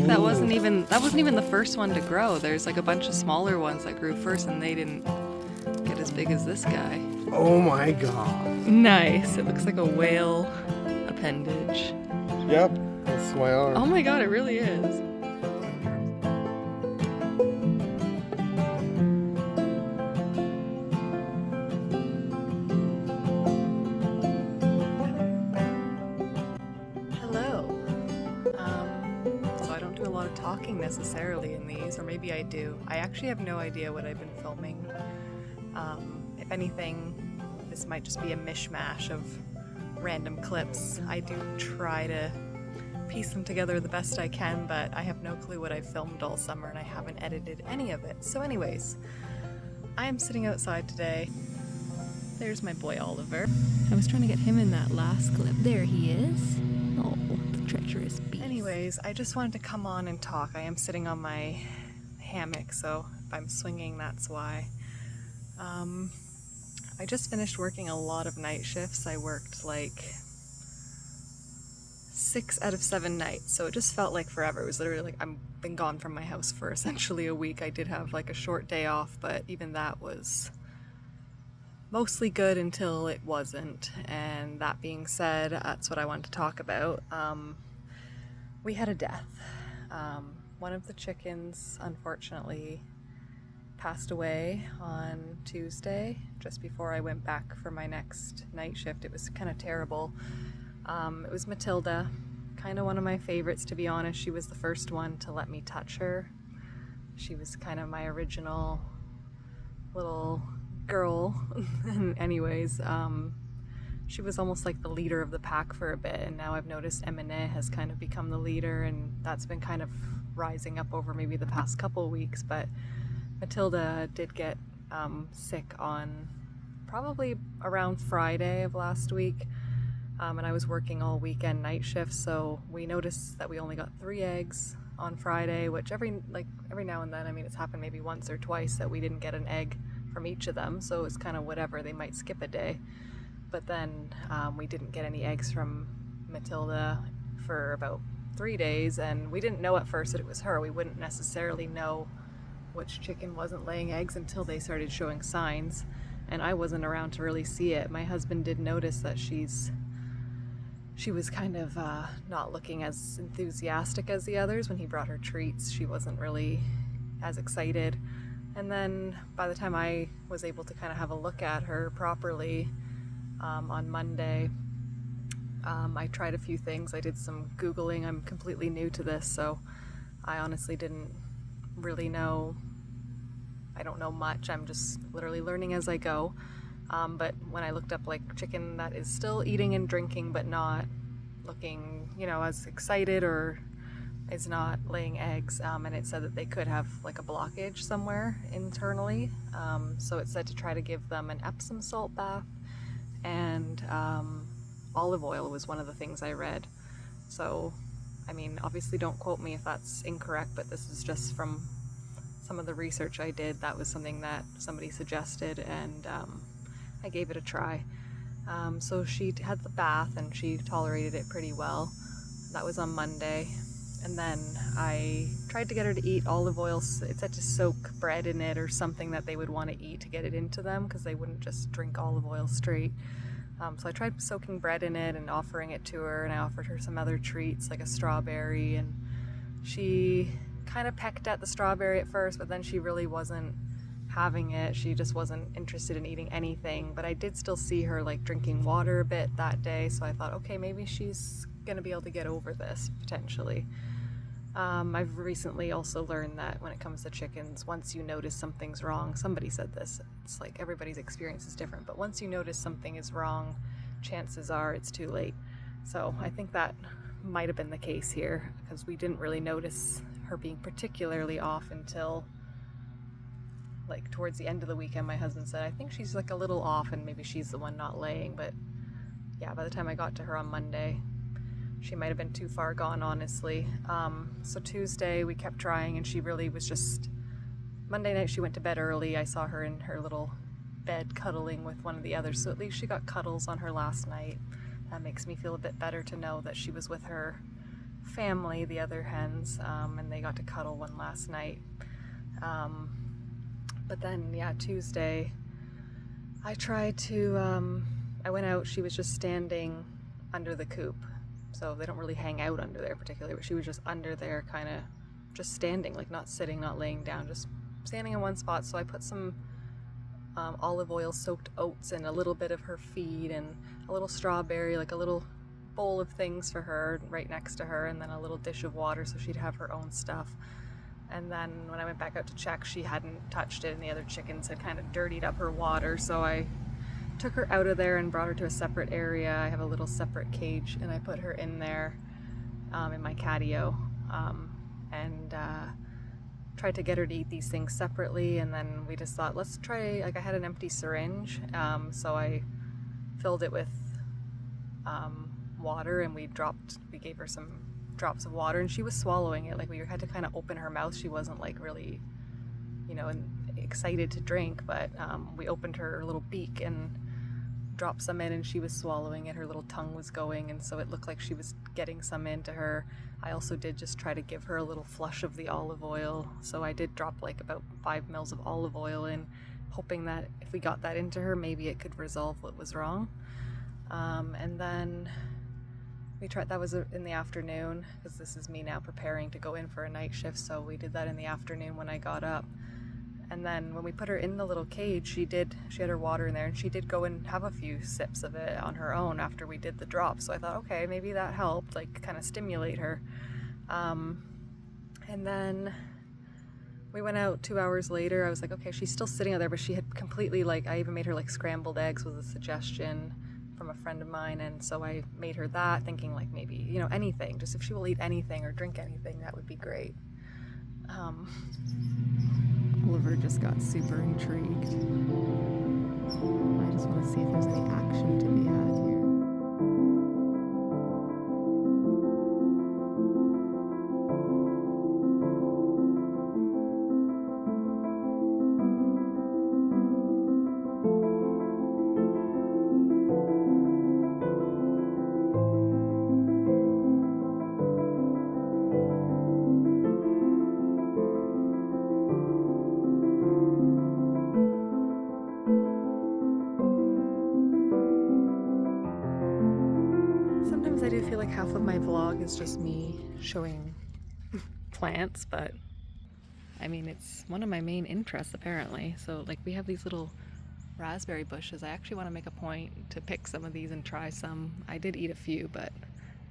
like that wasn't even the first one to grow. There's like a bunch of smaller ones that grew first and they didn't get as big as this guy. Oh my god. Nice. It looks like a whale appendage. Yep, that's my arm. Oh my god, it really is. So I don't do a lot of talking necessarily in these, or maybe I do. I actually have no idea what I've been filming. If anything, this might just be a mishmash of random clips. I do try to piece them together the best I can, but I have no clue what I've filmed all summer and I haven't edited any of it. So anyways, I am sitting outside today. There's my boy Oliver. I was trying to get him in that last clip. There he is. Oh, the treacherous beast. Anyways, I just wanted to come on and talk. I am sitting on my hammock, so if I'm swinging, that's why. I just finished working a lot of night shifts. I worked like 6 out of 7 nights, so it just felt like forever. It was literally like I've been gone from my house for essentially a week. I did have like a short day off, but even that was mostly good until it wasn't. And that being said, that's what I wanted to talk about. We had a death. One of the chickens, unfortunately, passed away on Tuesday, just before I went back for my next night shift. It was kind of terrible. It was Matilda, kind of one of my favorites, to be honest. She was the first one to let me touch her. She was kind of my original little girl. Anyways, she was almost like the leader of the pack for a bit, and now I've noticed Emine has kind of become the leader, and that's been kind of rising up over maybe the past couple weeks. But Matilda did get sick on probably around Friday of last week, and I was working all weekend night shifts, so we noticed that we only got 3 eggs on Friday, which every now and then, I mean, it's happened maybe once or twice that we didn't get an egg from each of them, so it's kind of whatever. They might skip a day. But then we didn't get any eggs from Matilda for about 3 days, and we didn't know at first that it was her. We wouldn't necessarily know which chicken wasn't laying eggs until they started showing signs, and I wasn't around to really see it. My husband did notice that she was kind of not looking as enthusiastic as the others. When he brought her treats, she wasn't really as excited. And then by the time I was able to kind of have a look at her properly on Monday, I tried a few things. I did some Googling. I'm completely new to this, so I honestly didn't really know. I don't know much. I'm just literally learning as I go. But when I looked up like chicken that is still eating and drinking but not looking, as excited, or is not laying eggs, and it said that they could have like a blockage somewhere internally. So it said to try to give them an Epsom salt bath, and olive oil was one of the things I read. So, I mean, obviously don't quote me if that's incorrect, but this is just from some of the research I did. That was something that somebody suggested, and I gave it a try. So she had the bath and she tolerated it pretty well. That was on Monday. And then I tried to get her to eat olive oil. It said to soak bread in it or something that they would want to eat to get it into them, because they wouldn't just drink olive oil straight. So I tried soaking bread in it and offering it to her, and I offered her some other treats like a strawberry, and she kind of pecked at the strawberry at first, but then she really wasn't having it. She just wasn't interested in eating anything. But I did still see her like drinking water a bit that day, so I thought, okay, maybe she's gonna be able to get over this potentially. I've recently also learned that when it comes to chickens, once you notice something's wrong, somebody said this, it's like everybody's experience is different, but once you notice something is wrong, chances are it's too late. So I think that might have been the case here, because we didn't really notice her being particularly off until like towards the end of the weekend. My husband said, I think she's like a little off and maybe she's the one not laying. But yeah, by the time I got to her on Monday, she might have been too far gone, honestly. So Tuesday we kept trying, and she really was just, Monday night she went to bed early. I saw her in her little bed cuddling with one of the others, so at least she got cuddles on her last night. That makes me feel a bit better to know that she was with her family, the other hens, and they got to cuddle one last night. But then, yeah, Tuesday, I tried to, I went out, she was just standing under the coop. So they don't really hang out under there particularly, but she was just under there, kind of just standing, like not sitting, not laying down, just standing in one spot. So I put some olive oil soaked oats and a little bit of her feed and a little strawberry, like a little bowl of things for her right next to her, and then a little dish of water so she'd have her own stuff. And then when I went back out to check, she hadn't touched it and the other chickens had kind of dirtied up her water, so I took her out of there and brought her to a separate area. I have a little separate cage and I put her in there in my catio, and tried to get her to eat these things separately. And then we just thought, let's try, like, I had an empty syringe, so I filled it with water, and we gave her some drops of water, and she was swallowing it. Like, we had to kind of open her mouth. She wasn't like really, excited to drink, but we opened her little beak and dropped some in, and she was swallowing it. Her little tongue was going, and so it looked like she was getting some into her. I also did just try to give her a little flush of the olive oil, so I did drop like about 5 mils of olive oil in, hoping that if we got that into her, maybe it could resolve what was wrong. And then we tried, that was in the afternoon, because this is me now preparing to go in for a night shift, so we did that in the afternoon when I got up. And then when we put her in the little cage, she had her water in there, and she did go and have a few sips of it on her own after we did the drop. So I thought, okay, maybe that helped, like, kind of stimulate her. And then we went out 2 hours later. I was like, okay, she's still sitting out there, but she had completely, like, I even made her like scrambled eggs, was a suggestion from a friend of mine, and so I made her that, thinking like maybe, anything, just if she will eat anything or drink anything, that would be great. Oliver just got super intrigued. I just want to see if there's any action to be had here. Sometimes I do feel like half of my vlog is just me showing plants, but I mean, it's one of my main interests apparently. So like, we have these little raspberry bushes. I actually want to make a point to pick some of these and try some. I did eat a few,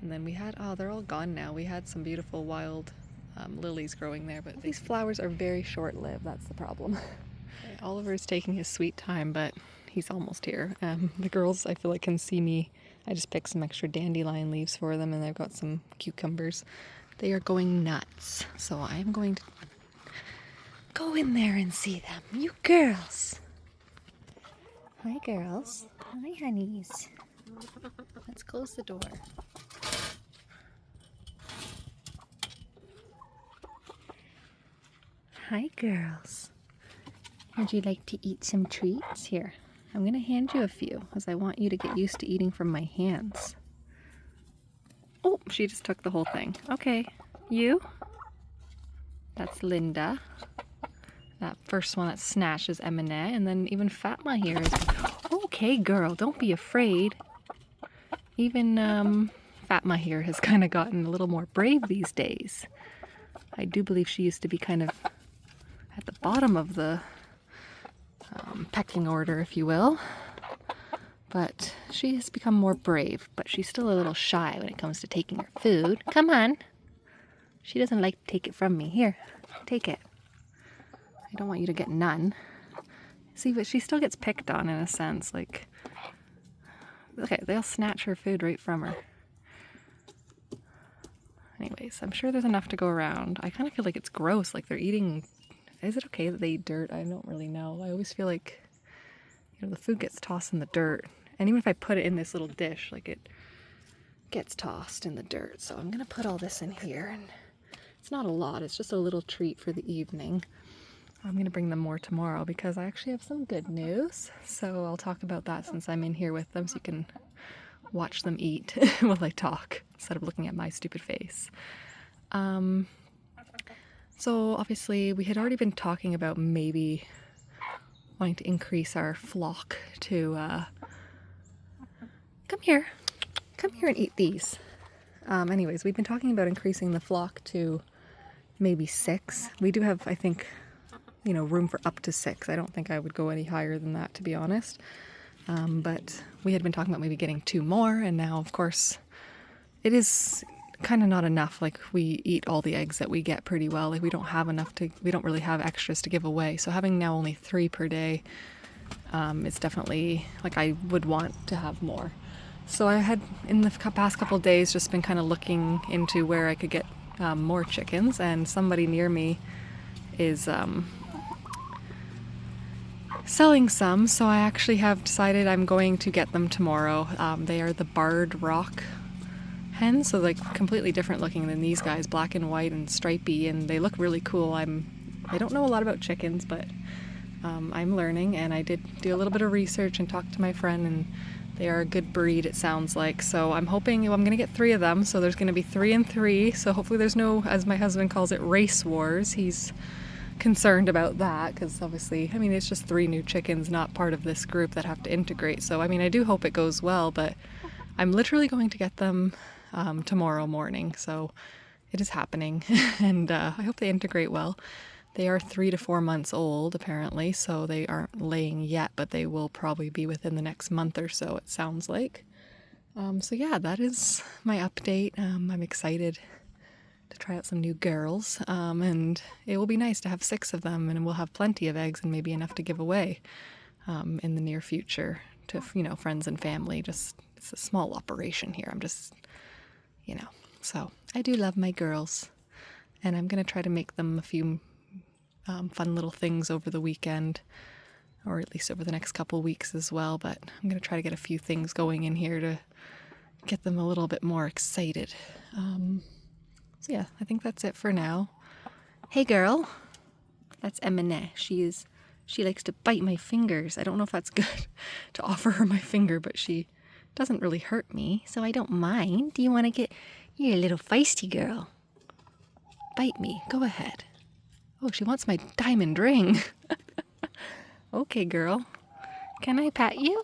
and then we had, they're all gone now. We had some beautiful wild lilies growing there, but these flowers are very short-lived. That's the problem. Oliver's taking his sweet time, but he's almost here. The girls, I feel like, can see me. I just picked some extra dandelion leaves for them, and I've got some cucumbers. They are going nuts, so I'm going to go in there and see them. You girls. Hi, girls. Hi, honeys. Let's close the door. Hi, girls. Would you like to eat some treats? Here, I'm going to hand you a few, because I want you to get used to eating from my hands. Oh, she just took the whole thing. Okay, you? That's Linda. That first one that snatched is Emine, and then even Fatma here is... Okay, girl, don't be afraid. Even Fatma here has kind of gotten a little more brave these days. I do believe she used to be kind of at the bottom of the pecking order, if you will. But she has become more brave, but she's still a little shy when it comes to taking her food. Come on. She doesn't like to take it from me. Here, take it. I don't want you to get none. See, but she still gets picked on in a sense. Like, okay, they'll snatch her food right from her. Anyways, I'm sure there's enough to go around. I kind of feel like it's gross, like they're eating... Is it okay that they eat dirt? I don't really know. I always feel like, the food gets tossed in the dirt. And even if I put it in this little dish, like, it gets tossed in the dirt. So I'm going to put all this in here. And it's not a lot. It's just a little treat for the evening. I'm going to bring them more tomorrow because I actually have some good news. So I'll talk about that since I'm in here with them, so you can watch them eat while I talk instead of looking at my stupid face. So obviously we had already been talking about maybe wanting to increase our flock to come here and eat these. Anyways, we've been talking about increasing the flock to maybe 6. We do have, I think, room for up to 6. I don't think I would go any higher than that, to be honest. But we had been talking about maybe getting 2 more, and now, of course, it is kind of not enough. Like, we eat all the eggs that we get pretty well. Like, we don't really have extras to give away. So having now only 3 per day, it's definitely, like, I would want to have more. So I had, in the past couple of days, just been kind of looking into where I could get more chickens, and somebody near me is selling some, so I actually have decided I'm going to get them tomorrow. They are the barred rock hens, so like completely different looking than these guys, black and white and stripy, and they look really cool. I don't know a lot about chickens, but I'm learning, and I did do a little bit of research and talk to my friend, and they are a good breed, it sounds like. So I'm hoping I'm going to get 3 of them, so there's going to be 3 and 3, so hopefully there's no, as my husband calls it, race wars. He's concerned about that because obviously, it's just 3 new chickens, not part of this group, that have to integrate. So I do hope it goes well, but I'm literally going to get them tomorrow morning, so it is happening. And I hope they integrate well. They are 3 to 4 months old apparently, so they aren't laying yet, but they will probably be within the next month or so, it sounds like. So yeah, that is my update. I'm excited to try out some new girls, and it will be nice to have 6 of them, and we'll have plenty of eggs and maybe enough to give away in the near future to friends and family. It's a small operation here. So I do love my girls, and I'm gonna try to make them a few fun little things over the weekend, or at least over the next couple weeks as well. But I'm gonna try to get a few things going in here to get them a little bit more excited. So yeah, I think that's it for now. Hey girl, that's Eminem. She likes to bite my fingers. I don't know if that's good to offer her my finger, but she doesn't really hurt me, so I don't mind. Do you want to get... You're a little feisty girl. Bite me. Go ahead. Oh, she wants my diamond ring. Okay, girl. Can I pat you?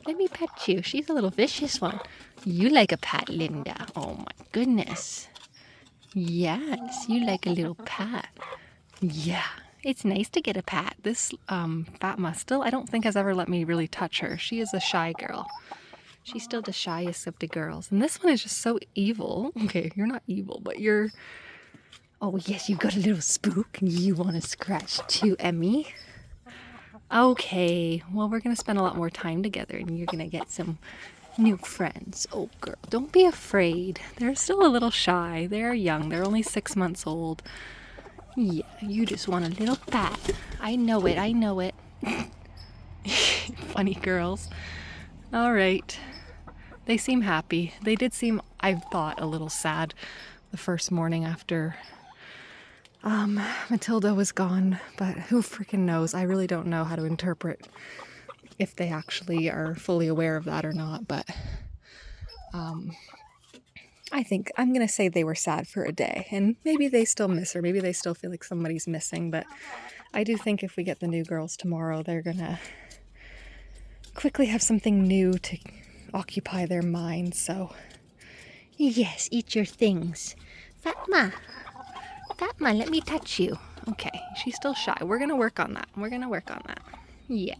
Let me pet you. She's a little vicious one. You like a pat, Linda. Oh my goodness. Yes, you like a little pat. Yeah, it's nice to get a pat. This Fatma still, I don't think, has ever let me really touch her. She is a shy girl. She's still the shyest of the girls. And this one is just so evil. Okay, you're not evil, but you're... Oh yes, you got a little spook and you want to scratch too, Emmy. Okay, well, we're going to spend a lot more time together, and you're going to get some new friends. Oh, girl, don't be afraid. They're still a little shy. They're young. They're only 6 months old. Yeah, you just want a little pat. I know it. Funny girls. All right. They seem happy. They did seem, I thought, a little sad the first morning after Matilda was gone, but who freaking knows? I really don't know how to interpret if they actually are fully aware of that or not, but I think I'm going to say they were sad for a day, and maybe they still miss her. Maybe they still feel like somebody's missing, but I do think if we get the new girls tomorrow, they're going to quickly have something new to occupy their minds, so... Yes, eat your things. Fatma, let me touch you. Okay, she's still shy. We're going to work on that. Yeah.